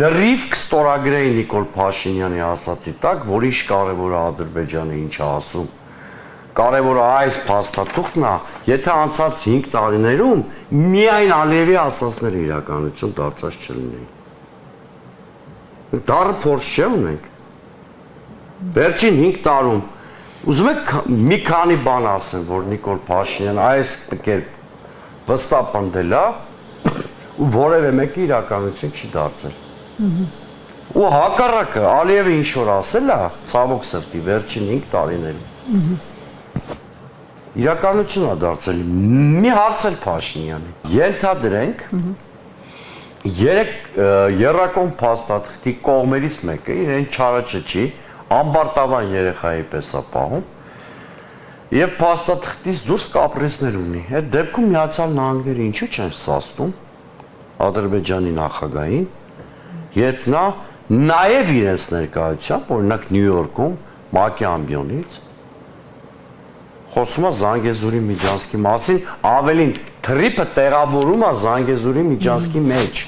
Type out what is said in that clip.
լրիվ կստորագրեի Նիկոլ Փաշինյանի ասացի տակ, որ ինչ կարևոր է Ադրբեջանը ինչ է ասում։ Կարևորը այս փաստաթուղթն է, եթե անցած 5 տարիներում միայն Ալիևի ասածները իրականություն դարձած չլինեին։ Դառը փորձ չէ ունենք։ Վերջին 5 տարում ուզում եք մի քանի բան ասեմ, որ Նիկոլ Փաշինյանը այս կերպ վստահ պնդել է ու որևէ մեկը իրականություն չի դարձել։ Ու հակառակը Ալիևը ինչ որ ասել է, ցավոք սրտի վերջին 5 տարիներում իրականություն է դարձել։ Մի հարց էլ Փաշինյանի։ Ենթադրենք երեք երրակոմ փաստաթղթի կողմերից մեկը իրեն չարաճճի ամբարտավան երեխայի պես է պահում եւ փաստաթղթից դուրս կապրեսներ ունի։ Այդ դեպքում Միացյալ Նահանգները ինչու չեն սաստում Ադրբեջանի նախագահին, երբ նա նաեւ իրենց ներկայությամբ, օրինակ Նյու Յորքում ՄԱԿ-ի ամբիոնից խոսում է Զանգեզուրի Միջանցքի մասին, ավելին թրիփը տեղավորում է Զանգեզուրի Միջանցքի մեջ։